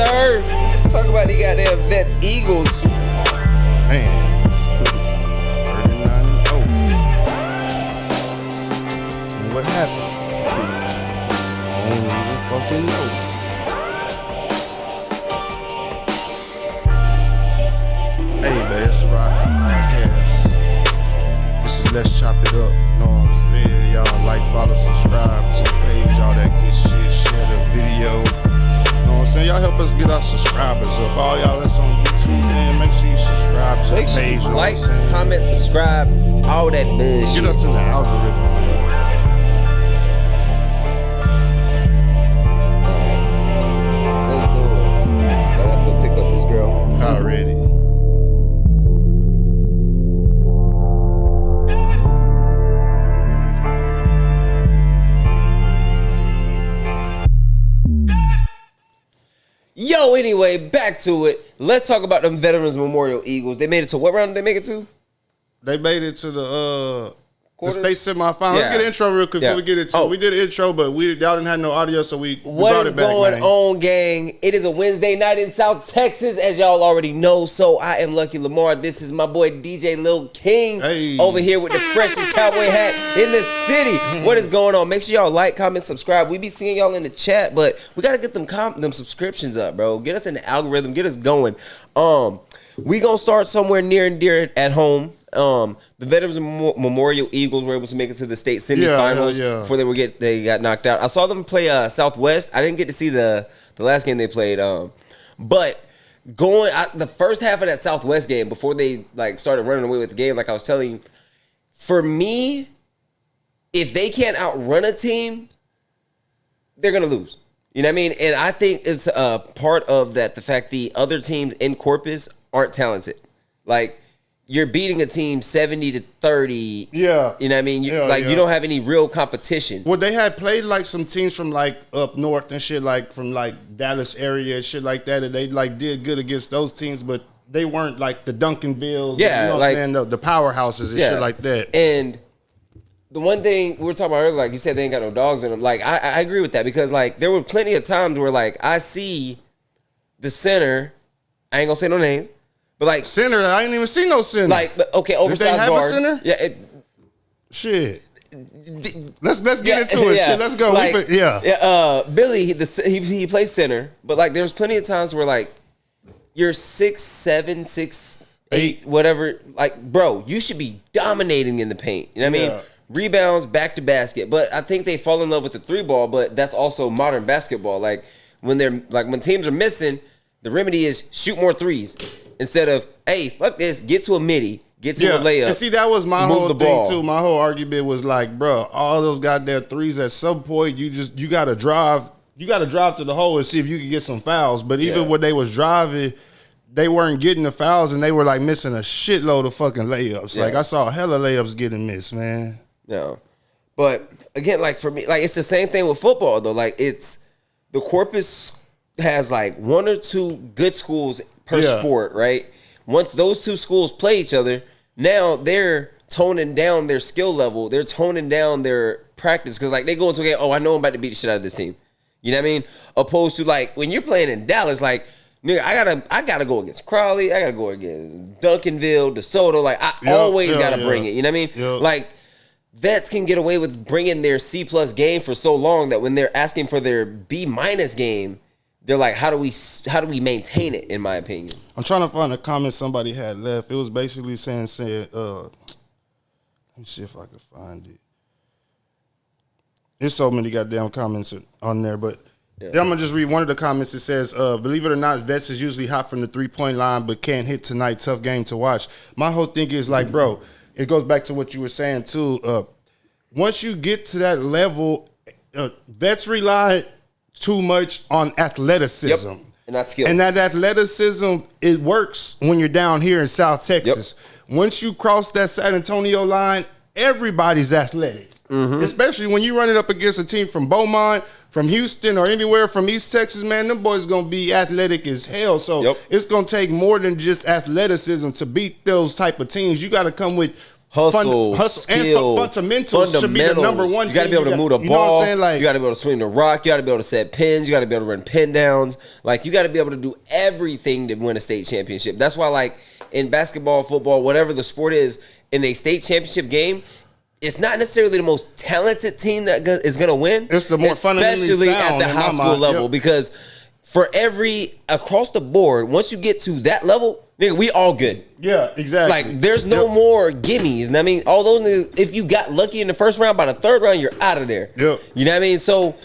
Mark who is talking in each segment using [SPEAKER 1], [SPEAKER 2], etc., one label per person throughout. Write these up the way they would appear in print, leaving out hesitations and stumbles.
[SPEAKER 1] sir. Let's talk about the goddamn Vets Eagles.
[SPEAKER 2] Man. 39-0. And what happened? I don't even fucking know. Hey, man, it's the Ride High Podcast. This is Let's Chop It Up. Know what I'm saying? Y'all like, follow, subscribe to the page, all that good shit. Share the video. Know what I'm saying? Y'all help us get our subscribers up. All y'all that's on YouTube, man, make sure you subscribe to the page.
[SPEAKER 1] Like, comment, subscribe, all that bullshit.
[SPEAKER 2] Get us in the algorithm, man.
[SPEAKER 1] Let's do it. I have to go pick up this girl.
[SPEAKER 2] Already.
[SPEAKER 1] Yo, anyway, back to it. Let's talk about them Veterans Memorial Eagles. They made it to what round did they make it to?
[SPEAKER 2] They made it to the state semifinal.
[SPEAKER 1] Yeah.
[SPEAKER 2] Let's get an intro real quick before we get into it. We did an intro, but y'all didn't have no audio, so we brought it back.
[SPEAKER 1] What is going on, gang? It is a Wednesday night in South Texas, as y'all already know. So I am Lucky Lamar. This is my boy DJ Lil King over here with the freshest cowboy hat in the city. What is going on? Make sure y'all like, comment, subscribe. We be seeing y'all in the chat, but we gotta get them subscriptions up, bro. Get us in the algorithm. Get us going. We gonna start somewhere near and dear at home. The Veterans Memorial Eagles were able to make it to the state semifinals before they got knocked out. I saw them play Southwest. I didn't get to see the last game they played. But the first half of that Southwest game before they started running away with the game, like I was telling you, for me, if they can't outrun a team, they're gonna lose. You know what I mean? And I think it's part of that the fact the other teams in Corpus aren't talented. Like, you're beating a team 70-30. Yeah. You know what I mean? You don't have any real competition.
[SPEAKER 2] Well, they had played some teams from up north and shit, from Dallas area and shit like that, and they did good against those teams, but they weren't the Duncanvilles, you know what I'm saying, the powerhouses and shit like that.
[SPEAKER 1] And the one thing we were talking about earlier, you said they ain't got no dogs in them. I agree with that because there were plenty of times where I see the center, I ain't gonna say no names, but
[SPEAKER 2] center, I ain't even see no center.
[SPEAKER 1] Okay, oversized
[SPEAKER 2] guard.
[SPEAKER 1] Did
[SPEAKER 2] they have a center?
[SPEAKER 1] Yeah.
[SPEAKER 2] Shit. Let's get into it. Shit, let's go.
[SPEAKER 1] Billy, he plays center, but there's plenty of times where you're 6'7", 6'8", whatever. Bro, you should be dominating in the paint. You know what I mean? Rebounds, back to basket. But I think they fall in love with the 3-ball, but that's also modern basketball. When teams are missing, the remedy is shoot more threes. Instead of, hey, fuck this, get to a midi, get to a layup.
[SPEAKER 2] And see, that was my whole thing too. My whole argument was bro, all those goddamn threes at some point, you gotta drive to the hole and see if you can get some fouls. But even when they was driving, they weren't getting the fouls and they were missing a shitload of fucking layups. I saw hella layups getting missed, man.
[SPEAKER 1] No. But again, for me, it's the same thing with football though. It's the Corpus has one or two good schools per sport, right? Once those two schools play each other, now they're toning down their skill level. They're toning down their practice because they go into a game, I know I'm about to beat the shit out of this team. You know what I mean? Opposed to when you're playing in Dallas, nigga, I gotta go against Crowley, I gotta go against Duncanville, DeSoto. I always gotta bring it. You know what I mean? Vets can get away with bringing their C+ game for so long that when they're asking for their B- game, they're how do we maintain it, in my opinion?
[SPEAKER 2] I'm trying to find a comment somebody had left. It was basically saying, let me see if I can find it. There's so many goddamn comments on there, but I'm going to just read one of the comments. It says, believe it or not, Vets is usually hot from the 3-point line, but can't hit tonight. Tough game to watch. My whole thing is bro, it goes back to what you were saying too. Once you get to that level, Vets rely too much on athleticism.
[SPEAKER 1] Yep. And that's skill.
[SPEAKER 2] And that athleticism, it works when you're down here in South Texas. Yep. Once you cross that San Antonio line, everybody's athletic. Mm-hmm. Especially when you're running up against a team from Beaumont, from Houston, or anywhere from East Texas, man, them boys going to be athletic as hell. So it's going to take more than just athleticism to beat those type of teams. You got to come with
[SPEAKER 1] hustle, skill,
[SPEAKER 2] and fundamentals should be the number one.
[SPEAKER 1] You got to be able to move the ball. You know what I'm saying? Like, you got to be able to swing the rock. You got to be able to set pins. You got to be able to run pin downs. Like, you got to be able to do everything to win a state championship. That's why, like, in basketball, football, whatever the sport is, in a state championship game, it's not necessarily the most talented team that is going to win.
[SPEAKER 2] It's the more fundamentally
[SPEAKER 1] especially
[SPEAKER 2] sound
[SPEAKER 1] at the high school level, because for across the board, once you get to that level, nigga, we all good.
[SPEAKER 2] Yeah, exactly.
[SPEAKER 1] Like, there's no more gimmies. And I mean, all those niggas, if you got lucky in the first round, by the third round, you're out of there.
[SPEAKER 2] Yep.
[SPEAKER 1] You know what I mean? So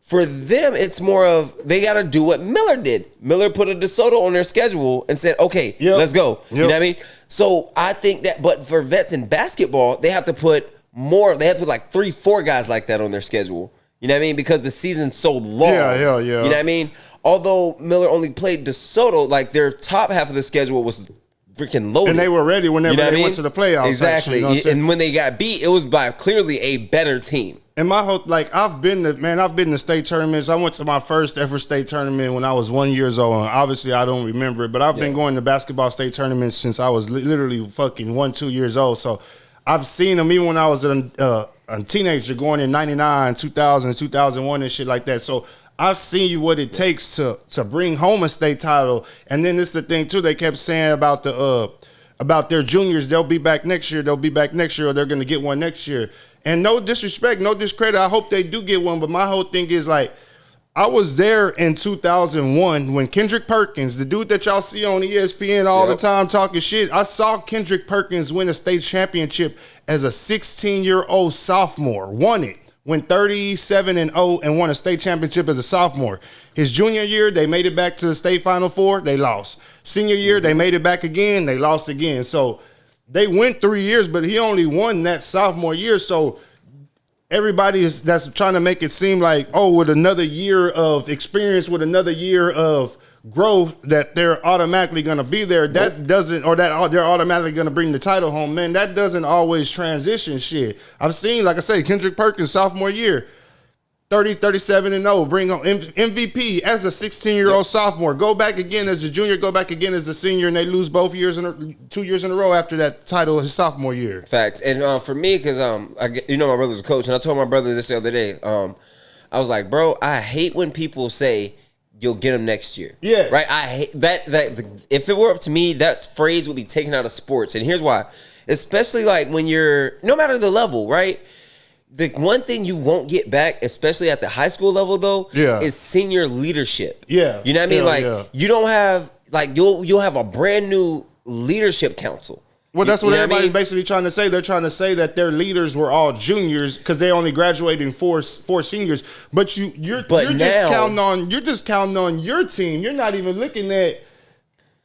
[SPEAKER 1] for them, it's more of they got to do what Miller did. Miller put a DeSoto on their schedule and said, okay, let's go. You know what I mean? So I think that, but for vets in basketball, they have to put more. They have to put like 3-4 guys like that on their schedule. You know what I mean? Because the season's so long.
[SPEAKER 2] Yeah.
[SPEAKER 1] You know what I mean? Although Miller only played DeSoto, like their top half of the schedule was freaking loaded.
[SPEAKER 2] And they were ready whenever they went to the playoffs.
[SPEAKER 1] Exactly.
[SPEAKER 2] Actually, you know
[SPEAKER 1] and when they got beat, it was by clearly a better team.
[SPEAKER 2] And my whole, like, I've been to state tournaments. I went to my first ever state tournament when I was 1 year old. And obviously, I don't remember it, but I've been going to basketball state tournaments since I was literally fucking 1-2 years old. So I've seen them even when I was a teenager, going in 99, 2000, 2001 and shit like that. So I've seen what it takes to bring home a state title. And then this is the thing too, they kept saying about their juniors, they'll be back next year, or they're gonna get one next year. And no disrespect, no discredit, I hope they do get one, but my whole thing is like, I was there in 2001 when Kendrick Perkins, the dude that y'all see on ESPN all the time talking shit, I saw Kendrick Perkins win a state championship as a 16-year-old sophomore, won it. Went 37-0 and won a state championship as a sophomore. His junior year, they made it back to the state Final Four. They lost. Senior year, they made it back again. They lost again. So they went 3 years, but he only won that sophomore year. So everybody that's trying to make it seem like, oh, with another year of experience, with another year of growth, that they're automatically going to be there. That doesn't, or that they're automatically going to bring the title home, man. That doesn't always transition shit. I've seen, like I say, Kendrick Perkins sophomore year, 37-0, bring home MVP as a 16-year-old sophomore. Go back again as a junior, go back again as a senior, and they lose both years 2 years in a row after that title his sophomore year.
[SPEAKER 1] Facts. And for me, because my brother's a coach, and I told my brother this the other day. I was like, bro, I hate when people say you'll get them next year.
[SPEAKER 2] Yes.
[SPEAKER 1] Right? I hate that. If it were up to me, that phrase would be taken out of sports. And here's why. Especially like when you're, no matter the level, right? The one thing you won't get back, especially at the high school level though, is senior leadership. Yeah. You know what I mean? You don't have, like, you'll have a brand new leadership council.
[SPEAKER 2] Well, that's what everybody's basically trying to say. They're trying to say that their leaders were all juniors because they only graduated in four seniors. But you're just counting on your team. You're not even looking at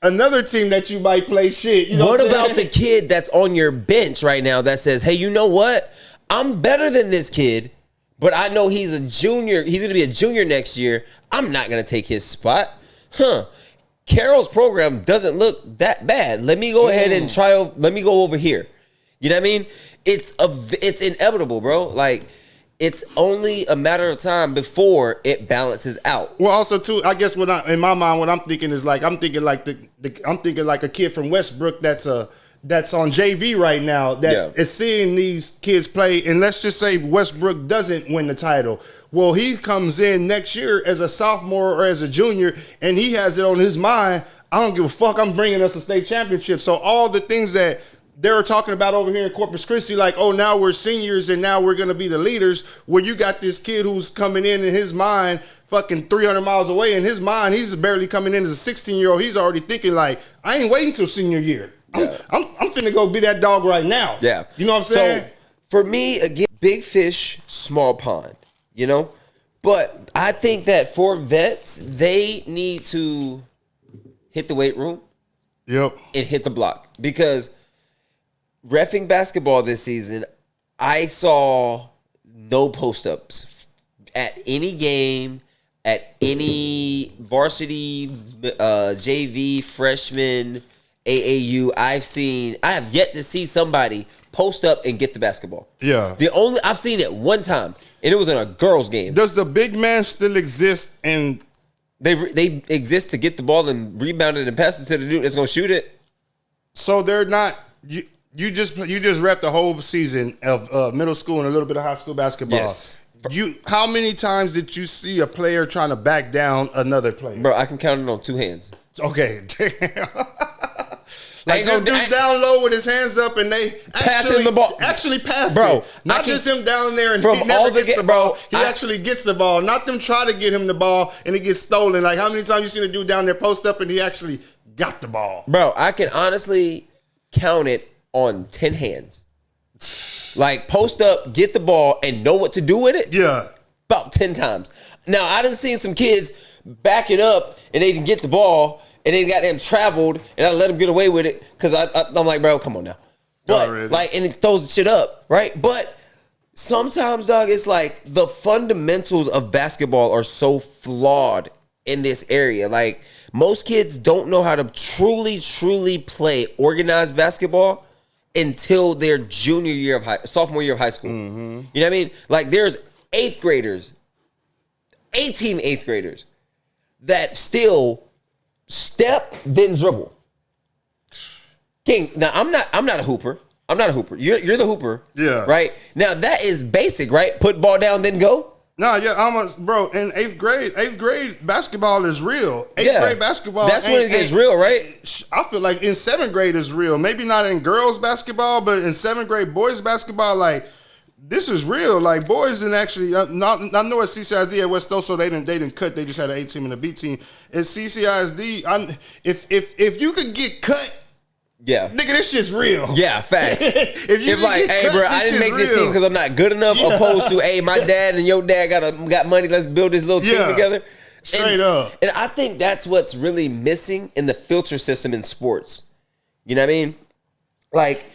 [SPEAKER 2] another team that you might play shit. You know
[SPEAKER 1] what about the kid that's on your bench right now that says, "Hey, you know what? I'm better than this kid, but I know he's a junior. He's going to be a junior next year. I'm not going to take his spot." Carroll's program doesn't look that bad. Let me go ahead and let me go over here. You know what I mean? It's inevitable, bro. Like, it's only a matter of time before it balances out.
[SPEAKER 2] Well, also too, I guess in my mind, what I'm thinking is like, I'm thinking like a kid from Westbrook that's on JV right now that is seeing these kids play, and let's just say Westbrook doesn't win the title. Well, he comes in next year as a sophomore or as a junior, and he has it on his mind, I don't give a fuck, I'm bringing us a state championship. So all the things that they were talking about over here in Corpus Christi, like, oh, now we're seniors and now we're going to be the leaders, where you got this kid who's coming in his mind fucking 300 miles away. In his mind, he's barely coming in as a 16-year-old. He's already thinking like, I ain't waiting till senior year. I'm finna go be that dog right now. Yeah. You know what I'm saying?
[SPEAKER 1] So for me, again, big fish, small pond, you know? But I think that for vets, they need to hit the weight room. And hit the block. Because reffing basketball this season, I saw no post-ups at any game, at any varsity, JV, freshman, AAU. I have yet to see somebody post up and get the basketball. Yeah. I've seen it one time, and it was in a girls' game.
[SPEAKER 2] Does the big man still exist? And
[SPEAKER 1] they exist to get the ball and rebound it and pass it to the dude that's gonna shoot it.
[SPEAKER 2] So they're not. You just rep the whole season of middle school and a little bit of high school basketball.
[SPEAKER 1] Yes.
[SPEAKER 2] How many times did you see a player trying to back down another player?
[SPEAKER 1] Bro, I can count it on 2 hands.
[SPEAKER 2] Okay, damn. Like this dude's down low with his hands up, and they
[SPEAKER 1] passing the ball.
[SPEAKER 2] Actually pass
[SPEAKER 1] bro,
[SPEAKER 2] it. Not just him down there and he never gets the ball. He actually gets the ball. Not them try to get him the ball and it gets stolen. Like how many times you seen a dude down there post up and he actually got the ball?
[SPEAKER 1] Bro, I can honestly count it on 10 hands. Like post up, get the ball, and know what to do with it.
[SPEAKER 2] Yeah,
[SPEAKER 1] about 10 times. Now I done seen some kids backing up and they didn't get the ball. And they got them traveled, and I let them get away with it because I'm like, bro, come on now. But like, and it throws the shit up, right? But sometimes, dog, it's like the fundamentals of basketball are so flawed in this area. Like most kids don't know how to truly play organized basketball until their sophomore year of high school. Mm-hmm. You know what I mean? Like there's 8th graders, 18 8th graders that still step, then dribble. King, now I'm not a hooper. I'm not a hooper. You're the hooper.
[SPEAKER 2] Yeah.
[SPEAKER 1] Right? Now that is basic, right? Put ball down, then go.
[SPEAKER 2] No, yeah, almost, bro. In 8th grade basketball is real. 8th grade basketball.
[SPEAKER 1] That's when it gets real, right?
[SPEAKER 2] I feel like in 7th grade is real. Maybe not in girls basketball, but in 7th grade boys basketball, like this is real. Like boys and actually, I know at CCISD at West Oso they didn't cut. They just had an A team and a B team. At CCISD, if you could get cut, yeah, nigga, this shit's real.
[SPEAKER 1] Yeah, facts. if like, hey, bro, I didn't make this team because I'm not good enough. Yeah. Opposed to, hey, my dad and your dad got money. Let's build this little team together.
[SPEAKER 2] Straight up.
[SPEAKER 1] And I think that's what's really missing in the filter system in sports. You know what I mean? Like.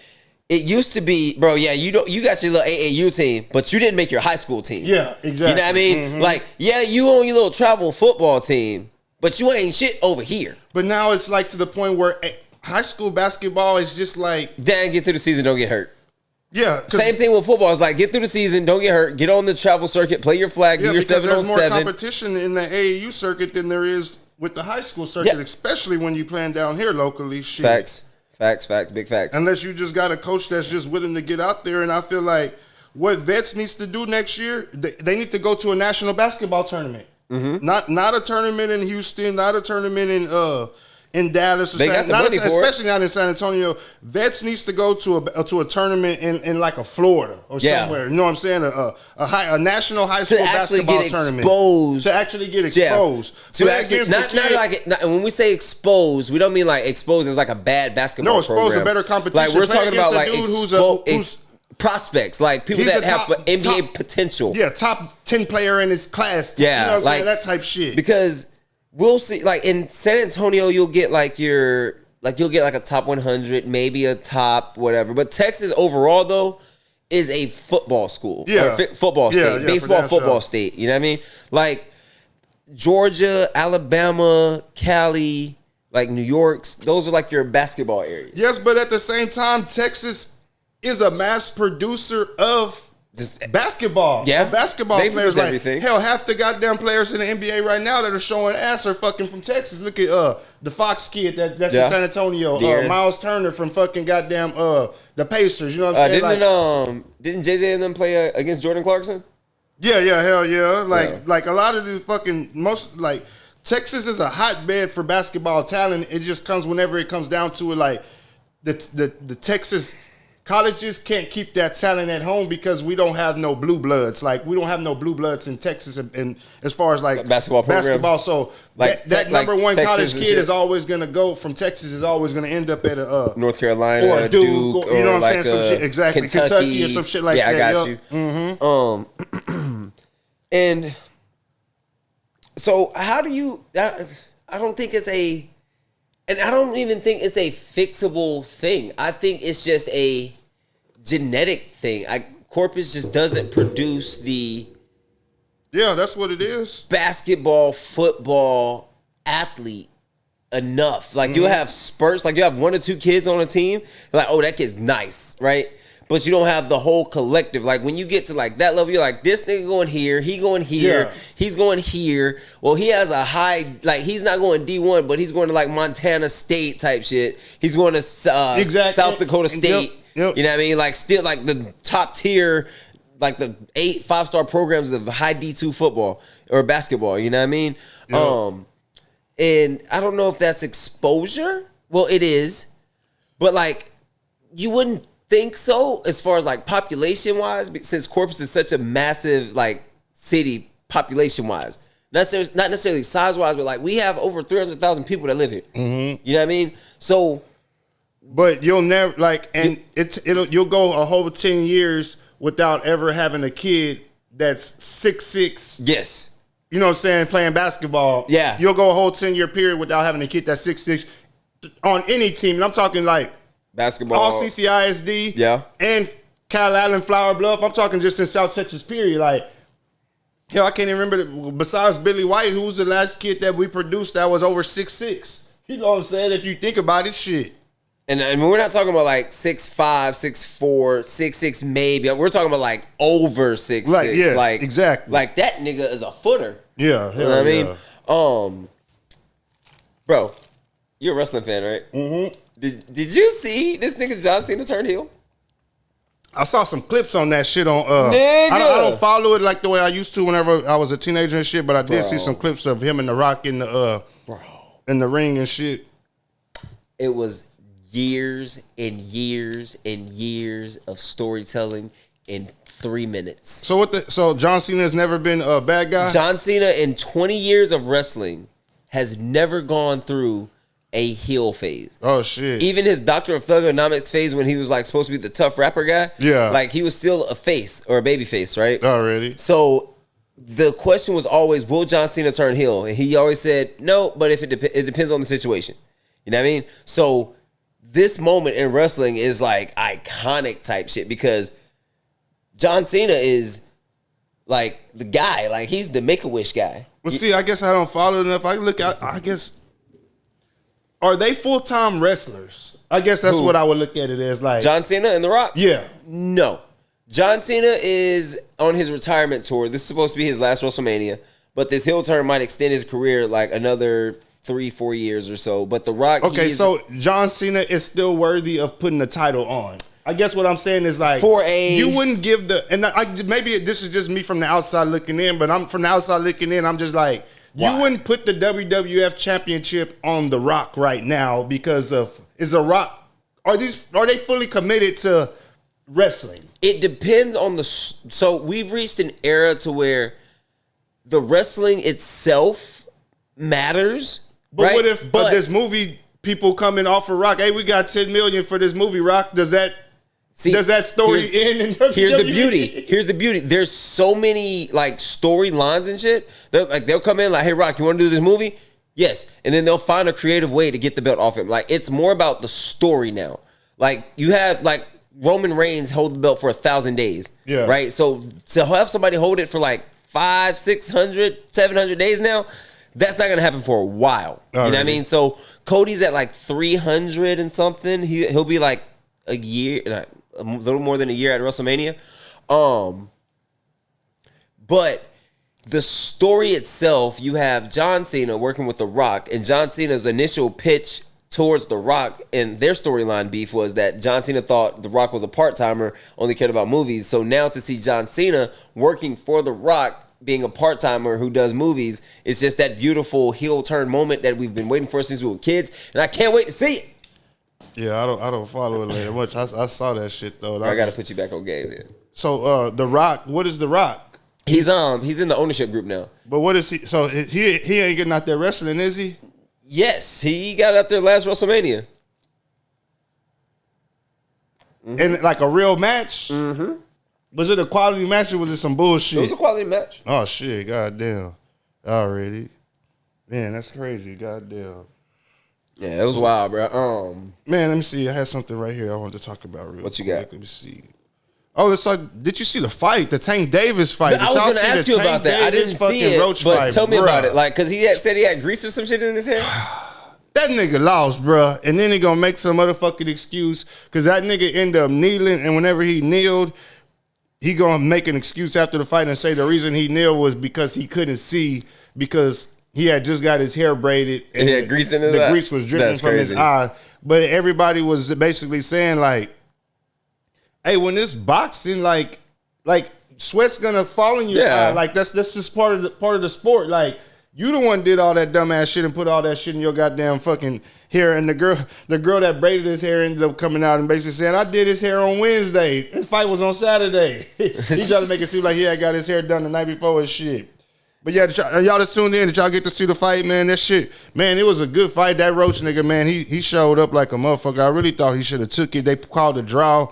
[SPEAKER 1] It used to be, bro, yeah, you got your little AAU team, but you didn't make your high school team.
[SPEAKER 2] Yeah, exactly.
[SPEAKER 1] You know what I mean? Mm-hmm. Like, yeah, you own your little travel football team, but you ain't shit over here.
[SPEAKER 2] But now it's like to the point where high school basketball is just like...
[SPEAKER 1] Damn, get through the season, don't get hurt.
[SPEAKER 2] Yeah.
[SPEAKER 1] Same thing with football. It's like, get through the season, don't get hurt, get on the travel circuit, play your flag, do your 7-on-7.
[SPEAKER 2] There's more competition in the AAU circuit than there is with the high school circuit, especially when you playing down here locally. Shit.
[SPEAKER 1] Facts, big facts.
[SPEAKER 2] Unless you just got a coach that's just willing to get out there. And I feel like what Vets needs to do next year, they need to go to a national basketball tournament. Mm-hmm. Not a tournament in Houston, not a tournament in Dallas. Or
[SPEAKER 1] they got the money for
[SPEAKER 2] especially not in San Antonio. Vets needs to go to a tournament in like a Florida or somewhere. You know what I'm saying? A national high school basketball tournament. To actually get exposed.
[SPEAKER 1] When we say exposed, we don't mean like exposed as like a bad basketball program.
[SPEAKER 2] No, exposed to better competition.
[SPEAKER 1] Like we're talking about like who's prospects, like people that have NBA potential.
[SPEAKER 2] Yeah, top 10 player in his class.
[SPEAKER 1] Yeah,
[SPEAKER 2] you know what I'm saying? That type shit.
[SPEAKER 1] Because we'll see, like in San Antonio, you'll get like a top 100, maybe a top whatever. But Texas overall though is a football school, football state, baseball football state. You know what I mean? Like Georgia, Alabama, Cali, like New York. Those are like your basketball areas.
[SPEAKER 2] Yes, but at the same time, Texas is a mass producer of just basketball.
[SPEAKER 1] Yeah.
[SPEAKER 2] Basketball
[SPEAKER 1] they
[SPEAKER 2] players. Like,
[SPEAKER 1] everything.
[SPEAKER 2] Hell, half the goddamn players in the NBA right now that are showing ass are fucking from Texas. Look at the Fox kid that's in San Antonio. Miles Turner from fucking goddamn the Pacers. You know what I'm saying?
[SPEAKER 1] Didn't JJ and them play against Jordan Clarkson?
[SPEAKER 2] Yeah, hell yeah. Like a lot of the fucking Texas is a hotbed for basketball talent. It just comes whenever it comes down to it. Like the Texas colleges can't keep that talent at home because we don't have no blue bloods. Like we don't have no blue bloods in Texas, and as far as like basketball. So like that number one college kid is always gonna go from Texas. Is always gonna end up at a
[SPEAKER 1] North Carolina
[SPEAKER 2] or a Duke,
[SPEAKER 1] or
[SPEAKER 2] you know what
[SPEAKER 1] like
[SPEAKER 2] I'm saying? Some shit, exactly, Kentucky or some shit like that.
[SPEAKER 1] Yeah, I got you.
[SPEAKER 2] Mm-hmm.
[SPEAKER 1] And so how do you? I don't think it's a. And I don't even think it's a fixable thing. I think it's just a genetic thing. Corpus just doesn't produce the...
[SPEAKER 2] Yeah, that's what it is.
[SPEAKER 1] Basketball, football, athlete enough. Like, you'll have spurts. Like, you have 1 or 2 kids on a team. Like, oh, that kid's nice, right? But you don't have the whole collective. Like, when you get to, like, that level, you're like, this nigga going here, he going here, he's going here. Well, he has a high, like, he's not going D1, but he's going to, like, Montana State type shit. He's going to South Dakota State.
[SPEAKER 2] Yep.
[SPEAKER 1] You know what I mean? Like still like the top tier, like the 8 5-star programs of high D2 football or basketball. You know what I mean?
[SPEAKER 2] Yep.
[SPEAKER 1] And I don't know if that's exposure. Well, it is, but like you wouldn't think so as far as like population wise, since Corpus is such a massive like city population wise. Not necessarily size wise, but like we have over 300,000 people that live here. Mm-hmm. You know what I mean? So,
[SPEAKER 2] but you'll never like, and you'll go a whole 10 years without ever having a kid that's 6'6".
[SPEAKER 1] Yes.
[SPEAKER 2] You know what I'm saying? Playing basketball.
[SPEAKER 1] Yeah.
[SPEAKER 2] You'll go a whole 10-year period without having a kid that's 6'6" on any team. And I'm talking like
[SPEAKER 1] basketball,
[SPEAKER 2] all CCISD.
[SPEAKER 1] Yeah.
[SPEAKER 2] And Cal Allen, Flower Bluff. I'm talking just in South Texas period. Like, hell, I can't even remember. Besides Billy White, who was the last kid that we produced that was over 6'6". You know what I'm saying? If you think about it, shit.
[SPEAKER 1] And I mean, we're not talking about like 6'5", 6'4", 6'6", maybe. We're talking about like over 6'6".
[SPEAKER 2] Right, yes,
[SPEAKER 1] like
[SPEAKER 2] exactly.
[SPEAKER 1] Like that nigga is a footer.
[SPEAKER 2] Yeah,
[SPEAKER 1] you know what I mean? Bro, you're a wrestling fan, right? Mm-hmm. Did you see this nigga John Cena turn heel?
[SPEAKER 2] I saw some clips on that shit on.
[SPEAKER 1] Nigga.
[SPEAKER 2] I don't follow it like the way I used to whenever I was a teenager and shit, but I did see some clips of him and The Rock in the in the ring and shit.
[SPEAKER 1] It was years and years and years of storytelling in 3 minutes.
[SPEAKER 2] So John Cena has never been a bad guy?
[SPEAKER 1] John Cena in 20 years of wrestling has never gone through a heel phase.
[SPEAKER 2] Oh shit.
[SPEAKER 1] Even his Doctor of Thugonomics phase when he was like supposed to be the tough rapper guy.
[SPEAKER 2] Yeah.
[SPEAKER 1] Like he was still a face or a baby face, right?
[SPEAKER 2] Already.
[SPEAKER 1] So the question was always, will John Cena turn heel? And he always said, no, but if it depends on the situation. You know what I mean? So this moment in wrestling is like iconic type shit because John Cena is like the guy. Like he's the Make-A-Wish guy.
[SPEAKER 2] Well, see, I guess I don't follow enough. I guess, are they full-time wrestlers? I guess that's what I would look at it as. Like
[SPEAKER 1] John Cena and The Rock?
[SPEAKER 2] Yeah.
[SPEAKER 1] No. John Cena is on his retirement tour. This is supposed to be his last WrestleMania, but this heel turn might extend his career like another 3-4 years or so. But The Rock...
[SPEAKER 2] Okay, so John Cena is still worthy of putting the title on. I guess what I'm saying is like... You wouldn't give the... And maybe this is just me from the outside looking in, but I'm from the outside looking in, I'm just like... Why? You wouldn't put the WWF Championship on The Rock right now because of... Is The Rock... Are they fully committed to wrestling?
[SPEAKER 1] It depends on the... So we've reached an era to where the wrestling itself matters.
[SPEAKER 2] But
[SPEAKER 1] right?
[SPEAKER 2] what if this movie people come and offer Rock, hey, we got $10 million for this movie, Rock? Does that story end in WWE?
[SPEAKER 1] Here's the beauty. Here's the beauty. There's so many like storylines and shit. They'll come in like, hey, Rock, you want to do this movie? Yes. And then they'll find a creative way to get the belt off him. Like it's more about the story now. Like you have like Roman Reigns hold the belt for 1,000 days. Yeah. Right. So to have somebody hold it for like 500, 600, 700 days now, that's not gonna happen for a while. You know what I mean? So Cody's at like 300 and something. He'll be like a year, a little more than a year at WrestleMania. But the story itself, you have John Cena working with The Rock, and John Cena's initial pitch towards The Rock and their storyline beef was that John Cena thought The Rock was a part-timer, only cared about movies. So now to see John Cena working for The Rock, being a part-timer who does movies, it's just that beautiful heel turn moment that we've been waiting for since we were kids, and I can't wait to see it.
[SPEAKER 2] Yeah, I don't follow it later much. I saw that shit though.
[SPEAKER 1] I gotta put you back on game then.
[SPEAKER 2] So The Rock, what is The Rock?
[SPEAKER 1] He's in the ownership group now.
[SPEAKER 2] But what is he? So he ain't getting out there wrestling, is he?
[SPEAKER 1] Yes, he got out there last WrestleMania.
[SPEAKER 2] And like a real match? Mm-hmm. Was it a quality match or was it some bullshit?
[SPEAKER 1] It was a quality match.
[SPEAKER 2] Oh shit, goddamn. Already. Man, that's crazy. Goddamn.
[SPEAKER 1] Yeah, it was wild, bro.
[SPEAKER 2] Man, let me see. I had something right here I wanted to talk about real quick.
[SPEAKER 1] What you got?
[SPEAKER 2] Let me see. Oh, let's talk. Did you see the fight? The Tank Davis fight?
[SPEAKER 1] I was going to ask you about that. I didn't see it, but tell me about it. Like, because he said he had grease or some shit in his hair?
[SPEAKER 2] That nigga lost, bruh. And then he going to make some motherfucking excuse because that nigga ended up kneeling, and whenever he kneeled, he going to make an excuse after the fight and say the reason he kneeled was because he couldn't see because he had just got his hair braided and
[SPEAKER 1] he had grease in his eye.
[SPEAKER 2] The grease was dripping from his eye. But everybody was basically saying like, hey, when it's boxing, like sweat's gonna fall in your eye. Like that's just part of the sport. Like you the one did all that dumbass shit and put all that shit in your goddamn fucking hair. And the girl that braided his hair ended up coming out and basically saying, I did his hair on Wednesday. His fight was on Saturday. He tried to make it seem like he had got his hair done the night before his shit. But yeah, y'all just tuned in. Did y'all get to see the fight, man? That shit, man, it was a good fight. That Roach nigga, man, he showed up like a motherfucker. I really thought he should have took it. They called a draw.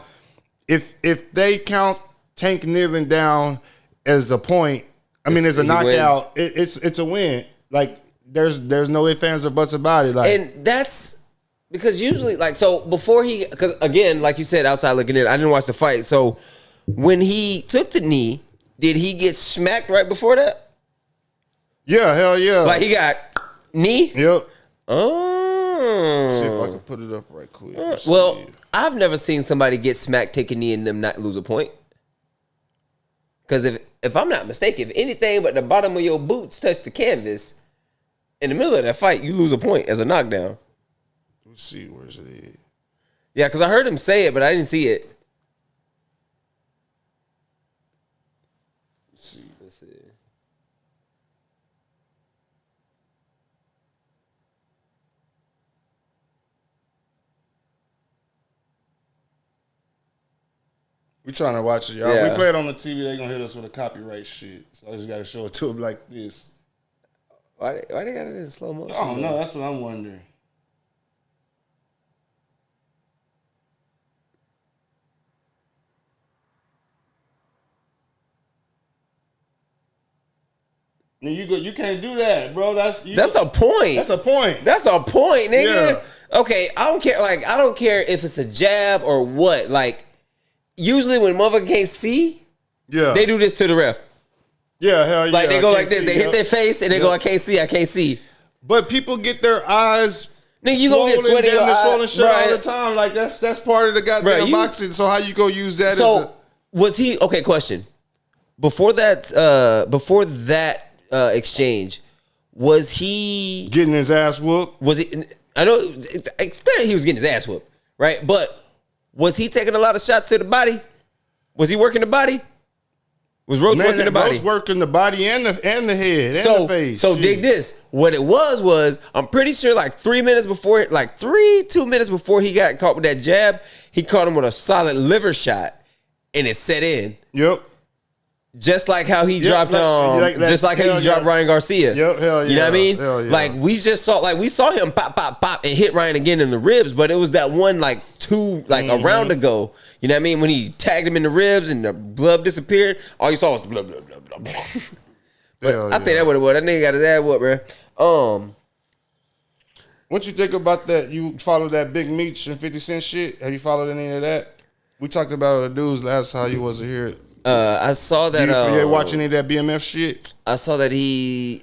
[SPEAKER 2] If they count Tank kneeling down as a point, as a knockout, it's a win. Like there's no ifs, ands, or buts about it. Like,
[SPEAKER 1] and that's because usually, like, so before because again, like you said, outside looking in, I didn't watch the fight. So when he took the knee, did he get smacked right before that?
[SPEAKER 2] Yeah, hell yeah.
[SPEAKER 1] Like he got knee?
[SPEAKER 2] Yep.
[SPEAKER 1] Oh.
[SPEAKER 2] Let's see if I can put it up right quick.
[SPEAKER 1] Well, I've never seen somebody get smacked, take a knee, and them not lose a point. Because if I'm not mistaken, if anything but the bottom of your boots touch the canvas, in the middle of that fight, you lose a point as a knockdown.
[SPEAKER 2] Let's see, where's it at?
[SPEAKER 1] Yeah, because I heard him say it, but I didn't see it.
[SPEAKER 2] Let's see. We trying to watch it, y'all.
[SPEAKER 1] Yeah.
[SPEAKER 2] We play it on the TV, they gonna hit us with a copyright shit. So I just gotta show it to them like this.
[SPEAKER 1] Why they got it in slow motion?
[SPEAKER 2] I don't know. That's what I'm wondering. You can't do that, bro. That's a point. That's a point.
[SPEAKER 1] That's a point, nigga.
[SPEAKER 2] Yeah.
[SPEAKER 1] Okay, I don't care. Like, I don't care if it's a jab or what. Like, usually when motherfucker can't see, they do this to the ref.
[SPEAKER 2] Yeah, hell yeah.
[SPEAKER 1] Like they go like this. They hit their face and they go, I can't see.
[SPEAKER 2] But people get their eyes.
[SPEAKER 1] Nigga, you gonna get sweaty your eyes,
[SPEAKER 2] swollen shit all the time. Like that's part of the goddamn boxing. So how you go use that?
[SPEAKER 1] So was he okay? Question. Before that exchange, was he
[SPEAKER 2] getting his ass whooped?
[SPEAKER 1] Was he? I know he was getting his ass whooped, right? But was he taking a lot of shots to the body? Was he working the body? Was Roach working the body?
[SPEAKER 2] Roach working the body and the head and the face.
[SPEAKER 1] So dig this. What it was I'm pretty sure like 2 minutes before he got caught with that jab, he caught him with a solid liver shot, and it set in.
[SPEAKER 2] Yep.
[SPEAKER 1] Just like how he dropped Ryan Garcia.
[SPEAKER 2] Yep, hell yeah.
[SPEAKER 1] You know what I mean?
[SPEAKER 2] Hell yeah.
[SPEAKER 1] Like we saw him pop and hit Ryan again in the ribs, but it was that one a round ago. You know what I mean? When he tagged him in the ribs and the blood disappeared, all you saw was blah blah blah blah. But I think that what it was. That nigga got his ass whooped, bro.
[SPEAKER 2] What you think about that? You follow that Big Meech and 50 Cent shit? Have you followed any of that? We talked about the dudes last time you wasn't here.
[SPEAKER 1] I saw that.
[SPEAKER 2] You watch any of that BMF shit?
[SPEAKER 1] I saw that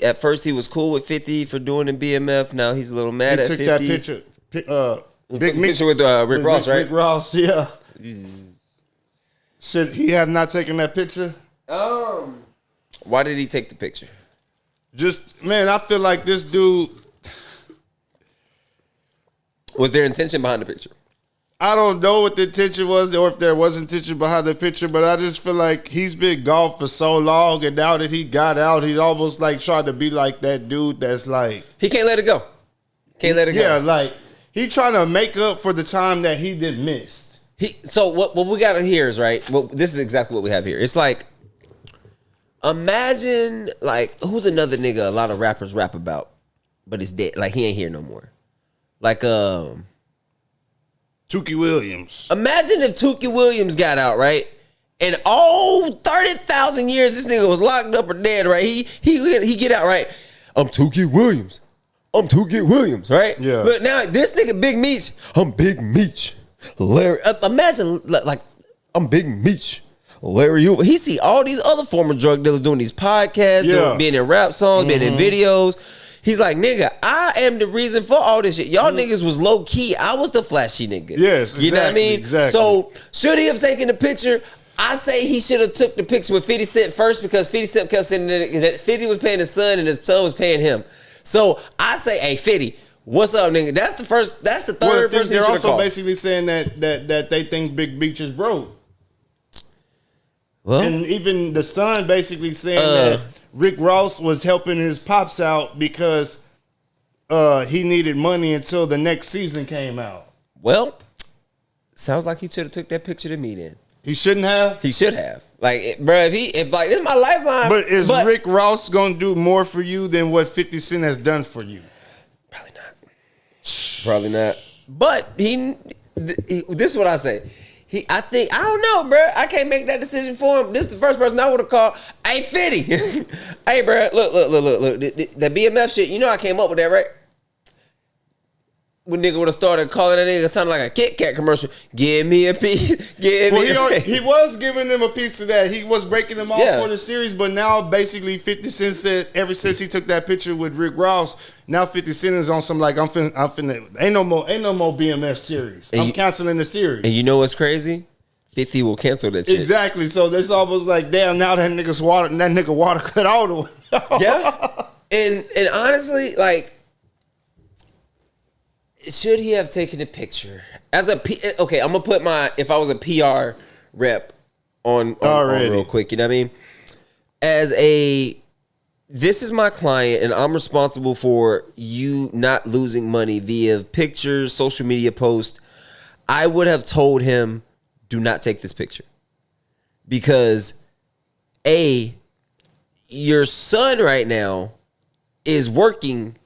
[SPEAKER 1] at first he was cool with 50 for doing the BMF. Now he's a little mad at 50.
[SPEAKER 2] He took that picture. Big Meech
[SPEAKER 1] with Rick Ross, right?
[SPEAKER 2] Rick Ross, yeah. Should he have not taken that picture?
[SPEAKER 1] Why did he take the picture?
[SPEAKER 2] I feel like this dude.
[SPEAKER 1] Was there intention behind the picture?
[SPEAKER 2] I don't know what the intention was or if there was intention behind the picture, but I just feel like he's been gone for so long, and now that he got out, he's almost like trying to be like that dude that's like...
[SPEAKER 1] He can't let it go.
[SPEAKER 2] Yeah, like, he trying to make up for the time that he did missed.
[SPEAKER 1] So what we got here is, right, well, this is exactly what we have here. It's like, imagine, like, who's another nigga a lot of rappers rap about, but it's dead. Like, he ain't here no more. Like,
[SPEAKER 2] Tukey Williams.
[SPEAKER 1] Imagine if Tukey Williams got out, right? And all 30,000 years this nigga was locked up or dead, right? He get out, right? I'm Tukey Williams, right?
[SPEAKER 2] Yeah.
[SPEAKER 1] But now this nigga Big Meech, I'm Big Meech. Larry, imagine like I'm Big Meech. Larry, he see all these other former drug dealers doing these podcasts, being in rap songs, being in videos. He's like, nigga, I am the reason for all this shit. Y'all niggas was low key. I was the flashy nigga.
[SPEAKER 2] Yes, exactly,
[SPEAKER 1] you know what I mean?
[SPEAKER 2] Exactly.
[SPEAKER 1] So should he have taken the picture? I say he should have took the picture with 50 Cent first, because 50 Cent kept saying that 50 was paying his son and his son was paying him. So I say, hey, 50, what's up, nigga? That's the third person.
[SPEAKER 2] They're also basically saying that they think Big Meech is broke. Well, and even the son basically saying that Rick Ross was helping his pops out because he needed money until the next season came out.
[SPEAKER 1] Well, sounds like he should have took that picture to me then.
[SPEAKER 2] He shouldn't have?
[SPEAKER 1] He should have. Like, bro, if like this is my lifeline.
[SPEAKER 2] But is Rick Ross gonna do more for you than what 50 Cent has done for you?
[SPEAKER 1] Probably not. Probably not. But this is what I say. I don't know, bro. I can't make that decision for him. This is the first person I would have called. Hey, 50. Hey, bro, look. That BMF shit, you know I came up with that, right? When nigga would have started calling that nigga sounding like a Kit Kat commercial. Give me a piece.
[SPEAKER 2] He was giving them a piece of that. He was breaking them off for the series, but now basically 50 Cent said ever since he took that picture with Rick Ross, now 50 Cent is on some like I'm finna ain't no more BMF series. I'm canceling the series.
[SPEAKER 1] And you know what's crazy? 50 will cancel that shit.
[SPEAKER 2] Exactly. So that's almost like damn. Now that nigga water cut all the way.
[SPEAKER 1] Yeah. And honestly, like. Should he have taken a picture as a okay? I'm gonna put if I was a PR rep on real quick. You know what I mean? This is my client, and I'm responsible for you not losing money via pictures, social media posts. I would have told him, do not take this picture because your son right now is working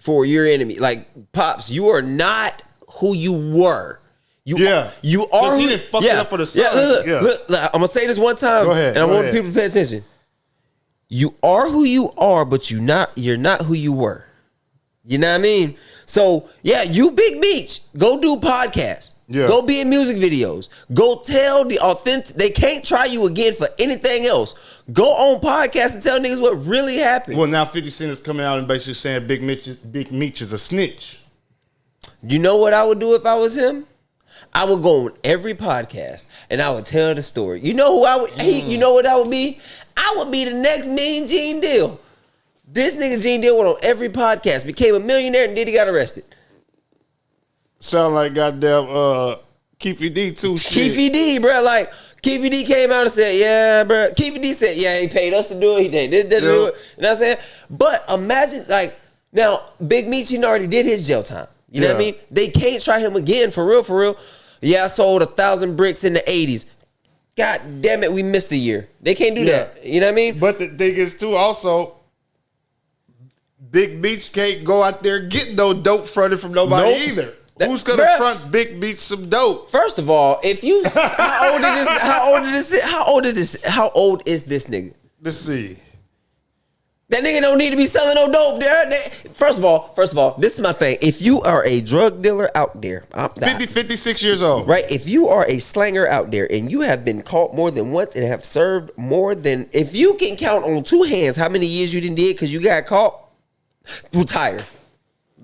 [SPEAKER 1] for your enemy. Like, Pops, you are not who you were. You are who
[SPEAKER 2] he didn't fuck it up for the son.
[SPEAKER 1] Look, I'm gonna say this one time.
[SPEAKER 2] Go ahead,
[SPEAKER 1] and I want people to pay attention. You are who you are, but you're not who you were. You know what I mean? So you Big Meech, go do podcasts. Yeah. Go be in music videos. Go tell the authentic. They can't try you again for anything else. Go on podcasts and tell niggas what really happened.
[SPEAKER 2] Well, now 50 Cent is coming out and basically saying Big Meech is a snitch.
[SPEAKER 1] You know what I would do if I was him? I would go on every podcast and I would tell the story. You know who I would? You know what I would be? I would be the next Mean Gene Deal. This nigga Gene Deal went on every podcast, became a millionaire, and then he got arrested.
[SPEAKER 2] Sound like goddamn Keefy D too.
[SPEAKER 1] Keefy D, bro. Like Keefy D came out and said, "Yeah, bro." Keefy D said, "Yeah, he paid us to do it. He did this to do it." You know what I'm saying? But imagine, like, now Big Meech already did his jail time. You know what I mean? They can't try him again for real, for real. Yeah, I sold 1,000 bricks in the 80s. God damn it, we missed a year. They can't do that. You know what I mean?
[SPEAKER 2] But the thing is too, also, Big Meech can't go out there and get no dope fronted from nobody either. Who's gonna front Big Meech some dope?
[SPEAKER 1] First of all, if you how old is this nigga?
[SPEAKER 2] Let's see.
[SPEAKER 1] That nigga don't need to be selling no dope there. First of all, this is my thing. If you are a drug dealer out there,
[SPEAKER 2] 56 years old.
[SPEAKER 1] Right? If you are a slanger out there and you have been caught more than once and have served more than, if you can count on two hands how many years you done did because you got caught, retire.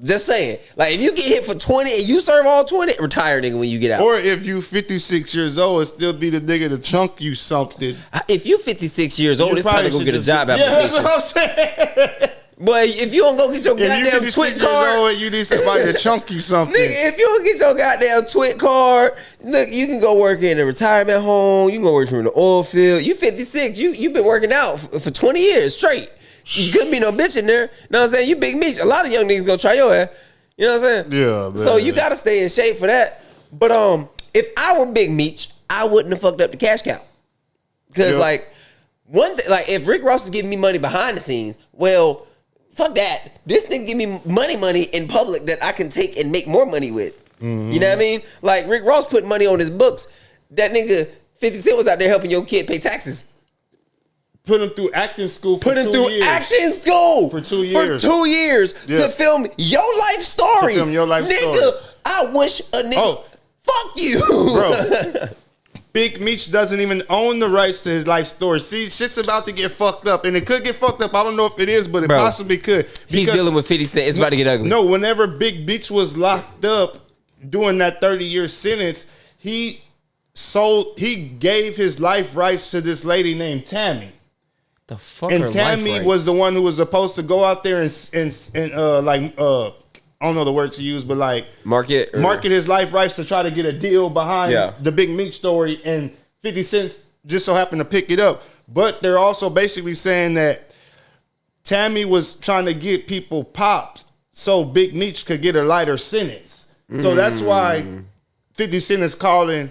[SPEAKER 1] Just saying. Like, if you get hit for 20 and you serve all 20, retire, nigga, when you get out.
[SPEAKER 2] Or if you 56 years old and still need a nigga to chunk you something.
[SPEAKER 1] If you 56 years old, it's time to go get a job application.
[SPEAKER 2] Yeah, that's what I'm saying.
[SPEAKER 1] Boy, if you don't go get your goddamn twit card.
[SPEAKER 2] Old, you need somebody to chunk you something.
[SPEAKER 1] Nigga, if you don't get your goddamn twit card, look, you can go work in a retirement home. You can go work in the oil field. You 56. You've been working out for 20 years straight. You couldn't be no bitch in there. You know what I'm saying? You Big Meech. A lot of young niggas gonna try your ass. You know what I'm saying?
[SPEAKER 2] Yeah, man.
[SPEAKER 1] So you gotta stay in shape for that. But if I were Big Meech, I wouldn't have fucked up the cash cow. Because like one thing, like if Rick Ross is giving me money behind the scenes, well, fuck that. This nigga give me money in public that I can take and make more money with. Mm-hmm. You know what I mean? Like Rick Ross putting money on his books. That nigga 50 Cent was out there helping your kid pay taxes.
[SPEAKER 2] Put him through acting school for 2 years. For 2 years.
[SPEAKER 1] For 2 years to film your life story. Nigga, I wish a nigga... Fuck you.
[SPEAKER 2] Bro, Big Meech doesn't even own the rights to his life story. See, shit's about to get fucked up. And it could get fucked up. I don't know if it is, but it possibly could.
[SPEAKER 1] He's dealing with 50 Cent. It's about to get ugly.
[SPEAKER 2] No, whenever Big Meech was locked up doing that 30-year sentence, he gave his life rights to this lady named Tammy.
[SPEAKER 1] The fuck.
[SPEAKER 2] And Tammy was the one who was supposed to go out there and I don't know the word to use, but like market his life rights to try to get a deal behind the Big Meech story. And 50 Cent just so happened to pick it up. But they're also basically saying that Tammy was trying to get people popped so Big Meech could get a lighter sentence. So that's why 50 Cent is calling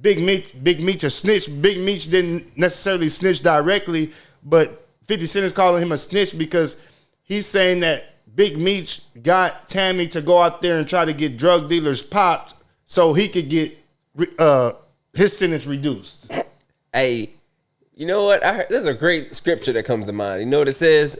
[SPEAKER 2] Big Meech a snitch. Big Meech didn't necessarily snitch directly, but 50 Cent is calling him a snitch because he's saying that Big Meech got Tammy to go out there and try to get drug dealers popped so he could get his sentence reduced.
[SPEAKER 1] Hey, you know what? There's a great scripture that comes to mind. You know what it says?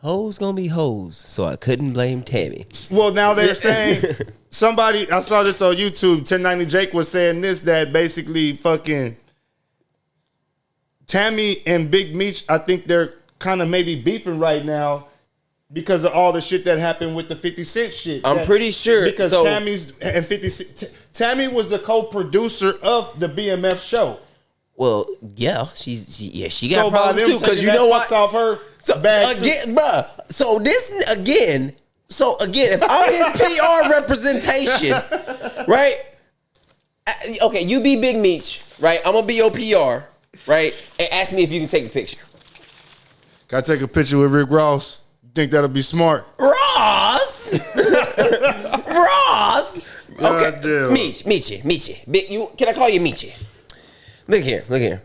[SPEAKER 1] Hoes gonna be hoes, so I couldn't blame Tammy.
[SPEAKER 2] Well, now they're saying somebody, I saw this on YouTube, 1090 Jake was saying this, that basically fucking Tammy and Big Meech, I think they're kind of maybe beefing right now because of all the shit that happened with the 50 Cent shit.
[SPEAKER 1] I'm pretty sure.
[SPEAKER 2] Because Tammy's and 50 Cent, Tammy was the co-producer of the BMF show.
[SPEAKER 1] Well, yeah, she got problems too. Because you know what?
[SPEAKER 2] Off her bag
[SPEAKER 1] again, bruh. So again, if I'm his PR representation, right? Okay, you be Big Meech, right? I'm gonna be your PR, right? And ask me if you can take a picture.
[SPEAKER 2] Can I take a picture with Rick Ross? You think that'll be smart?
[SPEAKER 1] Ross. Okay, Meechy. Can I call you Meechy? Look here.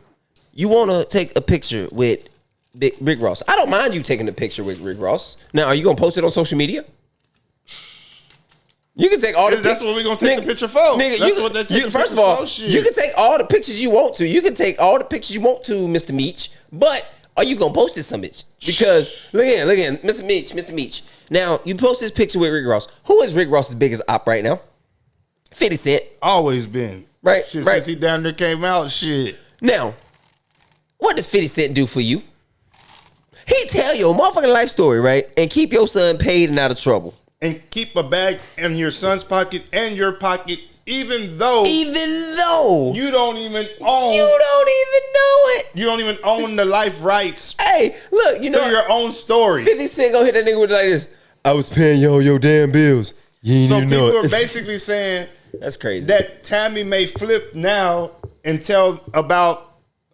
[SPEAKER 1] You want to take a picture with Rick Ross? I don't mind you taking a picture with Rick Ross. Now, are you gonna post it on social media? You can take all the pictures.
[SPEAKER 2] That's what we're gonna take the picture for.
[SPEAKER 1] Nigga, first of all, you can take all the pictures you want to. You can take all the pictures you want to, Mr. Meech. But are you gonna post this some bitch? Because look here, Mr. Meech. Now you post this picture with Rick Ross. Who is Rick Ross's biggest op right now? 50 Cent.
[SPEAKER 2] Always been.
[SPEAKER 1] Right.
[SPEAKER 2] Since he down there came out, shit.
[SPEAKER 1] Now, what does 50 Cent do for you? He tell your motherfucking life story, right? And keep your son paid and out of trouble.
[SPEAKER 2] And keep a bag in your son's pocket and your pocket, even though you don't even own.
[SPEAKER 1] You don't even know it.
[SPEAKER 2] You don't even own the life rights.
[SPEAKER 1] Hey, look, you know
[SPEAKER 2] your own story.
[SPEAKER 1] 50 Cent gonna hit that nigga with like this. I was paying your damn bills. You ain't even know it. So
[SPEAKER 2] people are basically saying
[SPEAKER 1] that's crazy.
[SPEAKER 2] That Tammy may flip now and tell about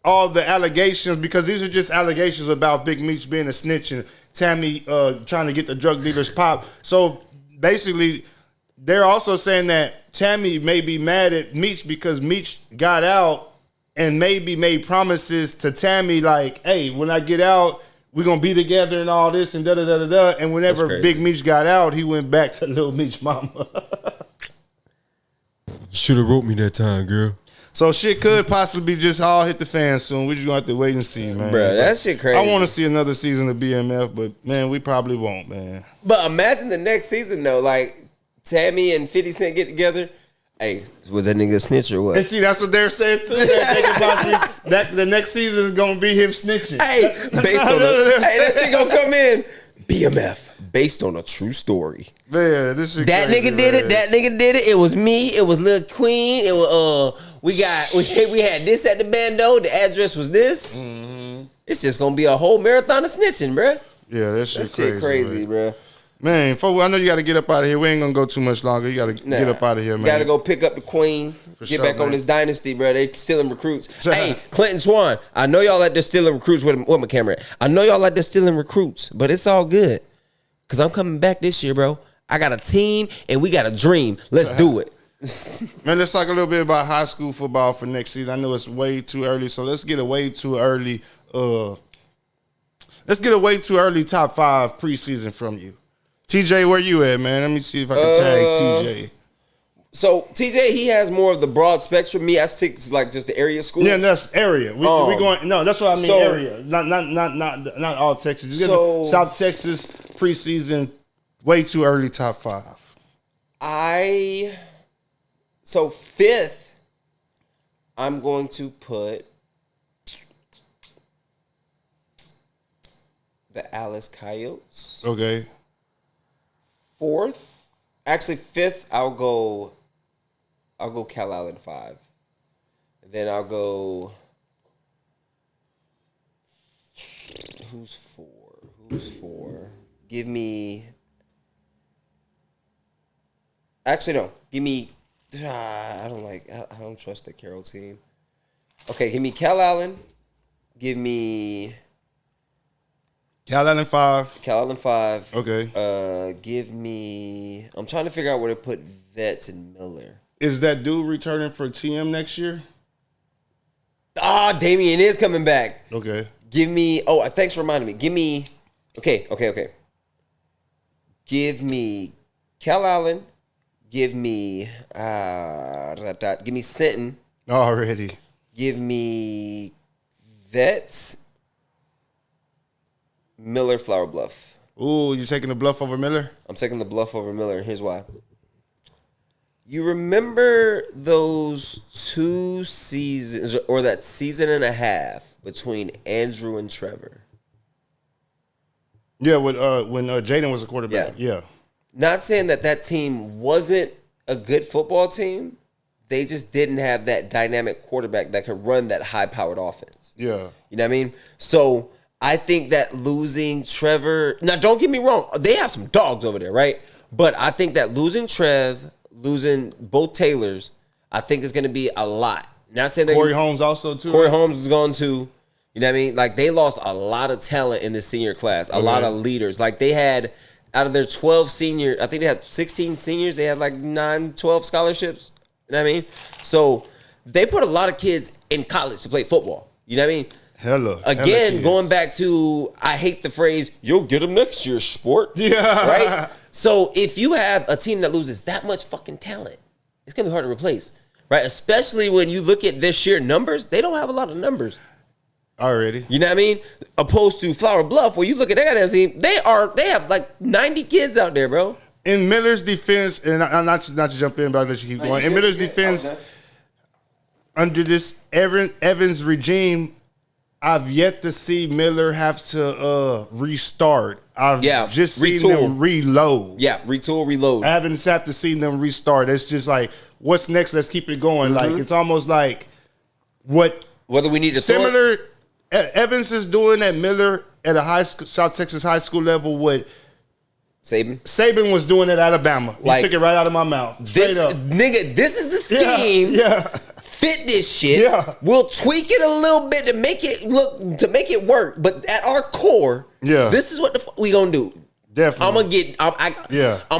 [SPEAKER 2] all the allegations, because these are just allegations about Big Meech being a snitch and Tammy trying to get the drug dealers pop. So basically, they're also saying that Tammy may be mad at Meech because Meech got out and maybe made promises to Tammy like, hey, when I get out, we're going to be together and all this and da-da-da-da-da. And whenever Big Meech got out, he went back to Lil Meech mama.
[SPEAKER 3] You should have wrote me that time, girl.
[SPEAKER 2] So shit could possibly just all hit the fan soon. We just gonna have to wait and see, man.
[SPEAKER 1] Bro, that shit crazy.
[SPEAKER 2] I want to see another season of BMF, but man, we probably won't, man.
[SPEAKER 1] But imagine the next season though, like Tammy and 50 Cent get together. Hey, was that nigga a snitch or what?
[SPEAKER 2] And see, that's what they're saying too. That the next season is gonna be him snitching.
[SPEAKER 1] Hey, that shit gonna come in. BMF. Based on a true story.
[SPEAKER 2] Man, this shit
[SPEAKER 1] that
[SPEAKER 2] crazy,
[SPEAKER 1] nigga did it. That nigga did it. It was me. It was Lil Queen. It was we had this at the bando. The address was this. Mm-hmm. It's just gonna be a whole marathon of snitching, bruh.
[SPEAKER 2] Yeah, that shit
[SPEAKER 1] crazy, bruh.
[SPEAKER 2] Man, folks, I know you got to get up out of here. We ain't gonna go too much longer. You got to get up out of here, man.
[SPEAKER 1] Got to go pick up the queen. Get back on this dynasty, bro. They stealing recruits. Hey, Clinton Swan. I know y'all out there stealing recruits. Where my camera at? I know y'all out there stealing recruits, but it's all good. Cause I'm coming back this year, bro. I got a team and we got a dream. Let's do it.
[SPEAKER 2] Man, let's talk a little bit about high school football for next season. I know it's way too early, so let's get a way too early. Let's get a way too early top 5 preseason from you. TJ, where you at, man? Let me see if I can tag TJ.
[SPEAKER 1] So TJ, he has more of the broad spectrum. Me, I stick to like just the area schools.
[SPEAKER 2] Yeah, that's area. We going. No, that's what I mean. Area, not all Texas. So South Texas preseason, way too early top 5.
[SPEAKER 1] So 5th, I'm going to put the Alice Coyotes.
[SPEAKER 2] Okay.
[SPEAKER 1] 4th, actually 5th, I'll go Cal Allen 5. And then I'll go. Who's 4? Give me. Actually, no. Give me. I don't trust the Carroll team. Okay, give me Cal Allen. Give me
[SPEAKER 2] Cal Allen 5.
[SPEAKER 1] Cal Allen 5.
[SPEAKER 2] Okay.
[SPEAKER 1] Give me. I'm trying to figure out where to put Vets and Miller.
[SPEAKER 2] Is that dude returning for TM next year?
[SPEAKER 1] Damian is coming back.
[SPEAKER 2] Okay.
[SPEAKER 1] Give me. Oh, thanks for reminding me. Give me. Okay. Give me Cal Allen. Give me. Give me Sinton.
[SPEAKER 2] Already.
[SPEAKER 1] Give me Vets. Miller, Flower Bluff.
[SPEAKER 2] Ooh, you taking the Bluff over Miller?
[SPEAKER 1] I'm taking the Bluff over Miller. Here's why. You remember those 2 seasons, or that season and a half between Andrew and Trevor?
[SPEAKER 2] Yeah, when Jaden was a quarterback. Yeah.
[SPEAKER 1] Not saying that team wasn't a good football team. They just didn't have that dynamic quarterback that could run that high-powered offense.
[SPEAKER 2] Yeah.
[SPEAKER 1] You know what I mean? So I think that losing Trevor... Now, don't get me wrong. They have some dogs over there, right? But I think that losing Trev... Losing both Taylors, I think is going to be a lot. Not saying
[SPEAKER 2] Corey Holmes also too.
[SPEAKER 1] Corey Holmes is going to. You know what I mean? Like they lost a lot of talent in this senior class. A lot of leaders. Like they had out of their 12 seniors, I think they had 16 seniors. They had like 12 scholarships. You know what I mean? So they put a lot of kids in college to play football. You know what I mean?
[SPEAKER 2] Hella
[SPEAKER 1] Going back to, I hate the phrase, you'll get them next year, sport.
[SPEAKER 2] Yeah.
[SPEAKER 1] Right? So if you have a team that loses that much fucking talent, it's going to be hard to replace. Right? Especially when you look at their sheer numbers, they don't have a lot of numbers.
[SPEAKER 2] Already.
[SPEAKER 1] You know what I mean? Opposed to Flower Bluff, where you look at that goddamn team, they have like 90 kids out there, bro.
[SPEAKER 2] In Miller's defense, and I'm not to jump in, but I'll let you keep going. In Miller's defense, under this Evans regime, I've yet to see Miller have to restart. I've just seen them reload.
[SPEAKER 1] Yeah, reload.
[SPEAKER 2] I haven't have to see them restart. It's just like, what's next? Let's keep it going. Like it's almost like
[SPEAKER 1] whether we need to
[SPEAKER 2] similar Evans is doing at Miller at a high school, South Texas high school level. What Saban was doing at Alabama. You took it right out of my mouth. Straight up.
[SPEAKER 1] Nigga, this is the scheme.
[SPEAKER 2] Yeah.
[SPEAKER 1] Fit this shit.
[SPEAKER 2] Yeah.
[SPEAKER 1] We'll tweak it a little bit to make it work. But at our core, this is what the we gonna do.
[SPEAKER 2] Definitely.
[SPEAKER 1] I'm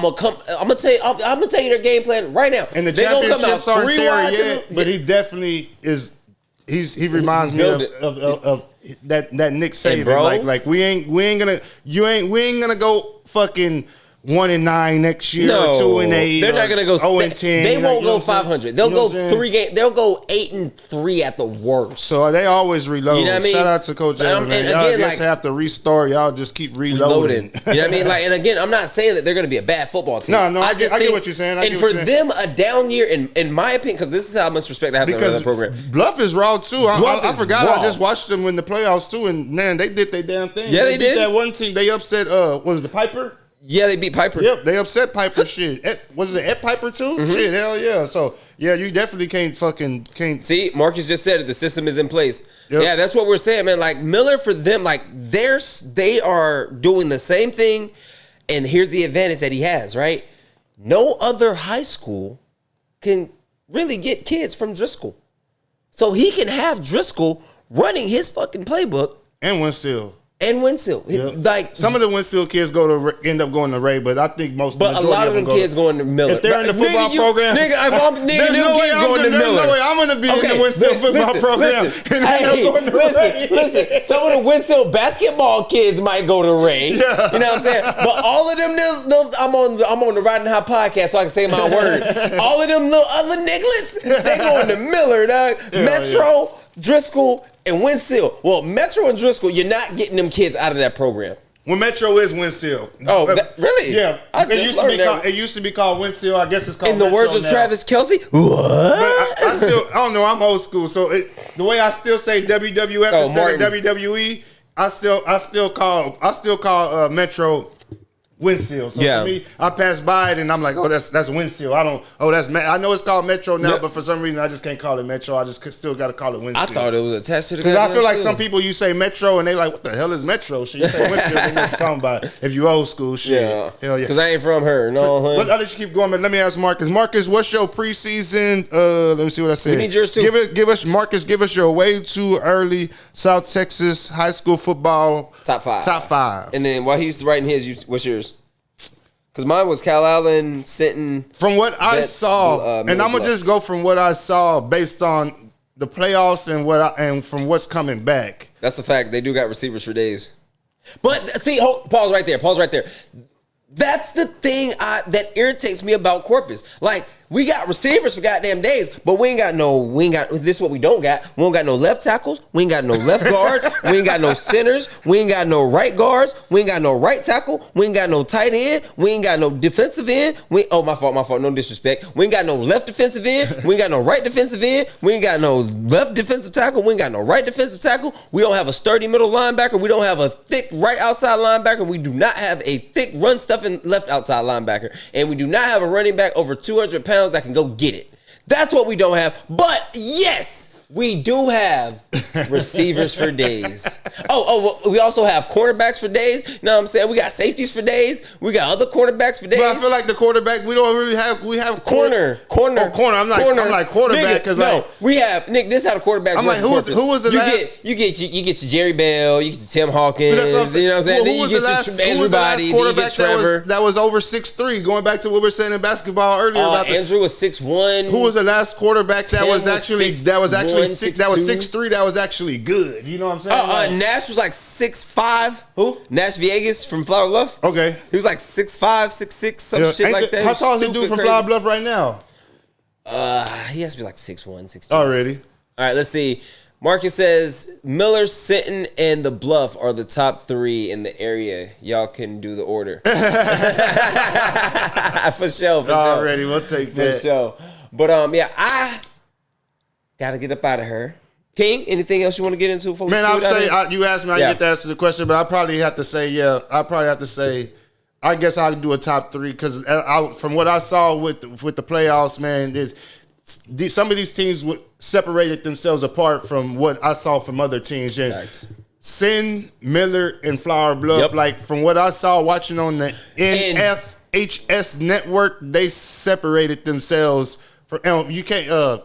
[SPEAKER 1] gonna tell you their game plan right now.
[SPEAKER 2] And the championships aren't there yet, but he definitely is. He reminds me of that Nick Saban.
[SPEAKER 1] Bro,
[SPEAKER 2] like we ain't gonna go fucking 1-9 next year or 2-8.
[SPEAKER 1] They're not gonna go
[SPEAKER 2] 0-10.
[SPEAKER 1] They won't go 500. They'll go 3 games. They'll go 8-3 at the worst.
[SPEAKER 2] So they always reload.
[SPEAKER 1] You know what I mean?
[SPEAKER 2] Shout out to Coach Evans, man. Y'all get to have to restart. Y'all just keep reloading.
[SPEAKER 1] You know what I mean? Like, and again, I'm not saying that they're gonna be a bad football team.
[SPEAKER 2] No, I get what you're saying.
[SPEAKER 1] And for them, a down year, in my opinion, because this is how much respect I have for that program.
[SPEAKER 2] Bluff is raw too. I forgot.
[SPEAKER 1] Raw.
[SPEAKER 2] I just watched them in the playoffs too, and man, they did their damn thing.
[SPEAKER 1] Yeah, they
[SPEAKER 2] did.
[SPEAKER 1] did.
[SPEAKER 2] That one team, they upset. What was the Piper?
[SPEAKER 1] Yeah, they beat Piper.
[SPEAKER 2] Yep, they upset Piper. Shit, was it at Piper too? Mm-hmm. Shit, hell yeah. So yeah, you definitely can't.
[SPEAKER 1] See, Marcus just said it. The system is in place.
[SPEAKER 2] Yep.
[SPEAKER 1] Yeah, that's what we're saying, man. Like Miller, for them, like they are doing the same thing. And here's the advantage that he has, right? No other high school can really get kids from Driscoll, so he can have Driscoll running his fucking playbook
[SPEAKER 2] and Winfield.
[SPEAKER 1] Yep. Like
[SPEAKER 2] some of the Winfield kids end up going to Ray, but I think most.
[SPEAKER 1] But a lot of them kids going to Miller.
[SPEAKER 2] If they're in the football program,
[SPEAKER 1] there's no way I'm
[SPEAKER 2] going to be in the Winfield football program.
[SPEAKER 1] Listen. Some of the Winfield basketball kids might go to Ray. Yeah. You know what I'm saying? But all of them, I'm on the Riding High podcast, so I can say my word. All of them little other nigglets, they going to Miller, dog. Metro, Driscoll, and Winfield. Well, Metro and Driscoll, you're not getting them kids out of that program.
[SPEAKER 2] Well, Metro is Winfield.
[SPEAKER 1] Oh, really?
[SPEAKER 2] Yeah. It used to be called Winfield. I guess it's called
[SPEAKER 1] in the
[SPEAKER 2] Metro
[SPEAKER 1] words of
[SPEAKER 2] now.
[SPEAKER 1] Travis Kelce? What?
[SPEAKER 2] I don't know. I'm old school. So the way I still say WWF instead of WWE, I still call Metro Windshield. So
[SPEAKER 1] Yeah.
[SPEAKER 2] for me, I pass by it and I'm like, oh, that's windshield. I know it's called Metro now, but for some reason I just can't call it Metro. I just still got to call it windshield.
[SPEAKER 1] I thought it was attached to the.
[SPEAKER 2] Because I feel like some people, you say Metro and they like, what the hell is Metro? Shit, you say windshield, they know what you're talking about. If you old school, shit.
[SPEAKER 1] Yeah.
[SPEAKER 2] Hell yeah.
[SPEAKER 1] Because I ain't from her. No.
[SPEAKER 2] I'll let you keep going, but let me ask Marcus. Marcus, what's your preseason? Let me see what I said.
[SPEAKER 1] We need yours too.
[SPEAKER 2] Give us your way too early South Texas high school football
[SPEAKER 1] Top 5.
[SPEAKER 2] Top 5.
[SPEAKER 1] And then while he's writing his, what's yours? Because mine was Cal Allen, Sinton.
[SPEAKER 2] From what I saw, and I'm gonna just go from what I saw based on the playoffs and from what's coming back.
[SPEAKER 1] That's the fact. They do got receivers for days. But see, pause right there. That's the thing that irritates me about Corpus. Like, we got receivers for goddamn days, but this is what we don't got. We don't got no left tackles. We ain't got no left guards. We ain't got no centers. We ain't got no right guards. We ain't got no right tackle. We ain't got no tight end. We ain't got no defensive end. My fault. No disrespect. We ain't got no left defensive end. We ain't got no right defensive end. We ain't got no left defensive tackle. We ain't got no right defensive tackle. We don't have a sturdy middle linebacker. We don't have a thick right outside linebacker. We do not have a thick run stuffing left outside linebacker. And we do not have a running back over 200 pounds that can go get it. That's what we don't have. But yes, we do have receivers for days. We also have cornerbacks for days. You know what I'm saying? We got safeties for days. We got other cornerbacks for days.
[SPEAKER 2] But I feel like the quarterback, we don't really have. We have
[SPEAKER 1] corner.
[SPEAKER 2] I'm like quarterback because
[SPEAKER 1] we have Nick. This is how the quarterbacks.
[SPEAKER 2] I'm like, who was the last?
[SPEAKER 1] You get your Jerry Bell. You get your Tim Hawkins. You know what I'm saying? Then you get your Andrew Body. Then you get Trevor.
[SPEAKER 2] That was over 6'3". Going back to what we were saying in basketball earlier about
[SPEAKER 1] Andrew was 6'1".
[SPEAKER 2] Who was the last quarterback that was actually 6'3", that was actually good. You know what I'm saying?
[SPEAKER 1] Nash was like 6'5".
[SPEAKER 2] Who?
[SPEAKER 1] Nash Viegas from Flower Bluff.
[SPEAKER 2] Okay.
[SPEAKER 1] He was like 6'5", 6'6", some shit like that.
[SPEAKER 2] How tall is the dude from Flower Bluff right now?
[SPEAKER 1] He has to be like 6'1", 6'2".
[SPEAKER 2] Already.
[SPEAKER 1] All right, let's see. Marcus says Miller, Sinton, and the Bluff are the top 3 in the area. Y'all can do the order. For sure.
[SPEAKER 2] Already, we'll take that.
[SPEAKER 1] For sure. But I gotta get up out of her. King, anything else you want to get into? Before
[SPEAKER 2] you asked me, I get to answer the question, but I probably have to say, I guess I'll do a top 3 because from what I saw with the playoffs, man, some of these teams separated themselves apart from what I saw from other teams. And Sin, Miller, and Flower Bluff, like from what I saw watching on the NFHS network, they separated themselves from. You can't.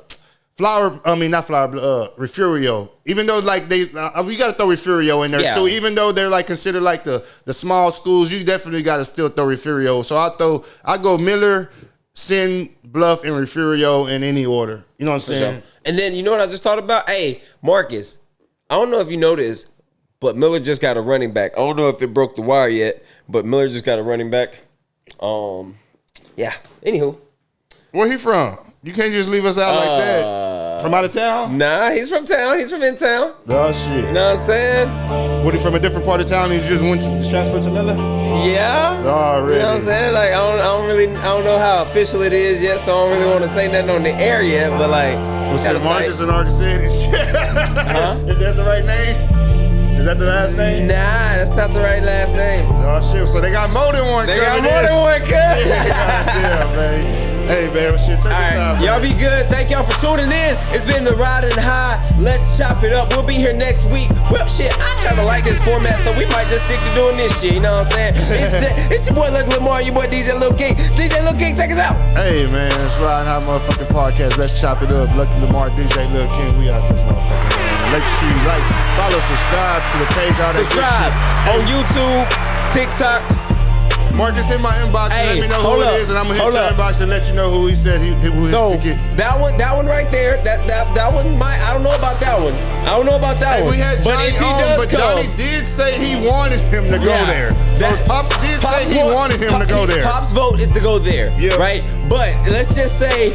[SPEAKER 2] Refugio. Even though like you got to throw Refugio in there too. Even though they're like considered like the small schools, you definitely got to still throw Refugio. So I go Miller, Sin, Bluff, and Refugio in any order. You know what I'm saying?
[SPEAKER 1] Sure. And then you know what I just thought about? Hey, Marcus, I don't know if you know this, but Miller just got a running back. I don't know if it broke the wire yet, but Miller just got a running back. Anywho.
[SPEAKER 2] Where he from? You can't just leave us out like that. From out of town?
[SPEAKER 1] Nah, he's from town. He's from in town.
[SPEAKER 2] Oh, shit.
[SPEAKER 1] You know what I'm saying?
[SPEAKER 2] What, he from a different part of town and he just transferred to Miller?
[SPEAKER 1] Yeah.
[SPEAKER 2] Oh, really?
[SPEAKER 1] You know what I'm saying? Like, I don't know how official it is yet, so I don't really want to say nothing on the air yet, but like.
[SPEAKER 2] Well, shit, Marcus and already said it. Is that the right name? Is that the last name?
[SPEAKER 1] Nah, that's not the right last name.
[SPEAKER 2] Oh, shit. So they got more than one.
[SPEAKER 1] They got more than one, cuz.
[SPEAKER 2] Yeah, man. Hey, man, shit, take this out.
[SPEAKER 1] Y'all be good. Thank y'all for tuning in. It's been the Ride and High. Let's chop it up. We'll be here next week. Well, shit, I kind of like this format, so we might just stick to doing this shit. You know what I'm saying? It's your boy, Lucky Lamar, your boy, DJ Lil King. DJ Lil King, take us out.
[SPEAKER 2] Hey, man, it's Ride and High motherfucking podcast. Let's chop it up. Lucky Lamar, DJ Lil King. We out this motherfucker. Make sure you like, follow, subscribe to the page. All that
[SPEAKER 1] subscribe on YouTube, TikTok.
[SPEAKER 2] Marcus, hit my inbox and let me know who it is, and I'm gonna hit your inbox and let you know who he said who his ticket.
[SPEAKER 1] That one right there, that one I don't know about that one. I don't know about that one.
[SPEAKER 2] We had Johnny Johnny did say he wanted him to go there. So Pops did say he wanted him to go there.
[SPEAKER 1] Pop's vote is to go there, right? But let's just say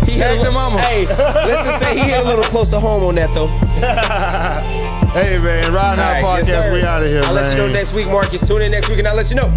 [SPEAKER 1] he hit let's just say he hit a little close to home on that though.
[SPEAKER 2] Hey man, Ride High Podcast, we out of here, man.
[SPEAKER 1] I'll let you know next week, Marcus. Tune in next week and I'll let you know.